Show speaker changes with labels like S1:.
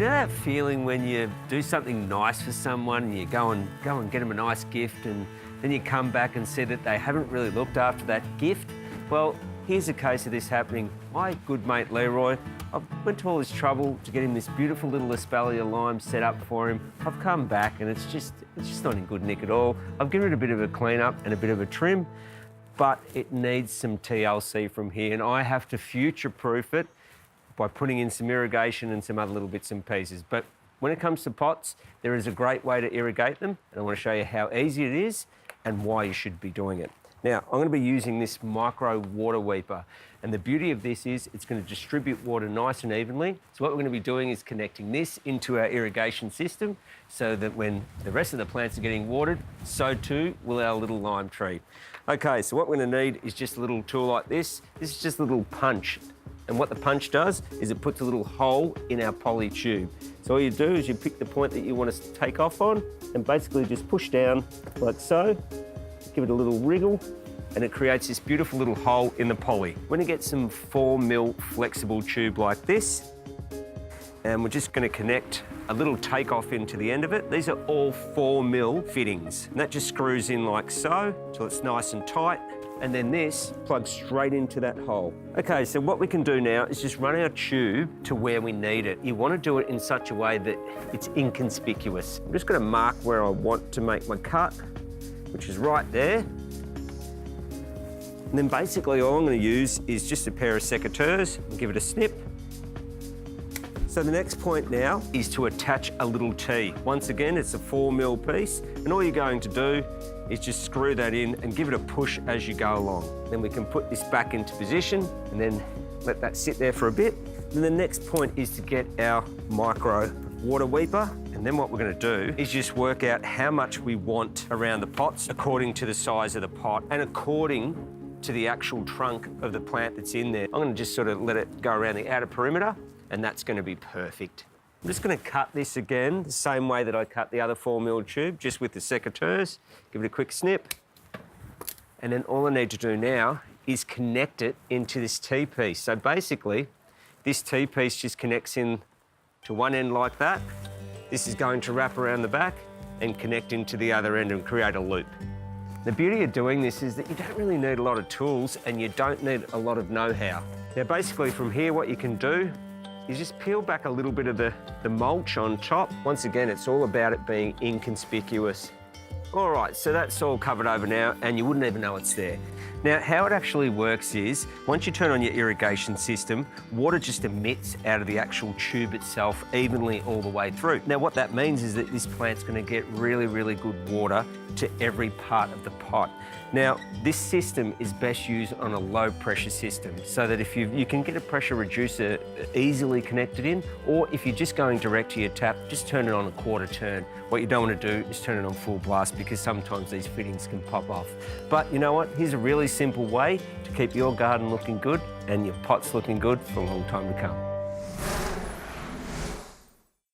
S1: You know that feeling when you do something nice for someone and you go and get them a nice gift and then you come back and see that they haven't really looked after that gift? Well, here's a case of this happening. My good mate Leroy, I went to all this trouble to get him this beautiful little espalier lime set up for him. I've come back and it's just not in good nick at all. I've given it a bit of a clean up and a bit of a trim, but it needs some TLC from here, and I have to future-proof it by putting in some irrigation and some other little bits and pieces. But when it comes to pots, there is a great way to irrigate them, and I want to show you how easy it is and why you should be doing it. Now, I'm going to be using this Micro Water Weeper, and the beauty of this is it's going to distribute water nice and evenly. So what we're going to be doing is connecting this into our irrigation system so that when the rest of the plants are getting watered, so too will our little lime tree. Okay, so what we're going to need is just a little tool like this. This is just a little punch. And what the punch does is it puts a little hole in our poly tube. So all you do is you pick the point that you want to take off on and basically just push down like so. Give it a little wriggle, and it creates this beautiful little hole in the poly. We're going to get some 4mm flexible tube like this, and we're just going to connect a little takeoff into the end of it. These are all 4mm fittings, and that just screws in like so, till it's nice and tight, and then this plugs straight into that hole. Okay, so what we can do now is just run our tube to where we need it. You want to do it in such a way that it's inconspicuous. I'm just going to mark where I want to make my cut, which is right there. And then basically all I'm going to use is just a pair of secateurs and give it a snip. So the next point now is to attach a little T. Once again, it's a 4mm piece, and all you're going to do is just screw that in and give it a push as you go along. Then we can put this back into position and then let that sit there for a bit. Then the next point is to get our Micro Water Weeper. And then what we're going to do is just work out how much we want around the pots according to the size of the pot and according to the actual trunk of the plant that's in there. I'm going to just sort of let it go around the outer perimeter, and that's going to be perfect. I'm just going to cut this again the same way that I cut the other 4mm tube, just with the secateurs. Give it a quick snip. And then all I need to do now is connect it into this T-piece. So basically, this T-piece just connects in to one end like that. This is going to wrap around the back and connect into the other end and create a loop. The beauty of doing this is that you don't really need a lot of tools and you don't need a lot of know-how. Now basically from here what you can do is just peel back a little bit of the mulch on top. Once again, it's all about it being inconspicuous. All right, so that's all covered over now and you wouldn't even know it's there. Now, how it actually works is, once you turn on your irrigation system, water just emits out of the actual tube itself evenly all the way through. Now, what that means is that this plant's going to get really, really good water to every part of the pot. Now, this system is best used on a low pressure system so that if you can get a pressure reducer easily connected in, or if you're just going direct to your tap, just turn it on a quarter turn. What you don't want to do is turn it on full blast because sometimes these fittings can pop off. But you know what? Here's a really simple way to keep your garden looking good and your pots looking good for a long time to come.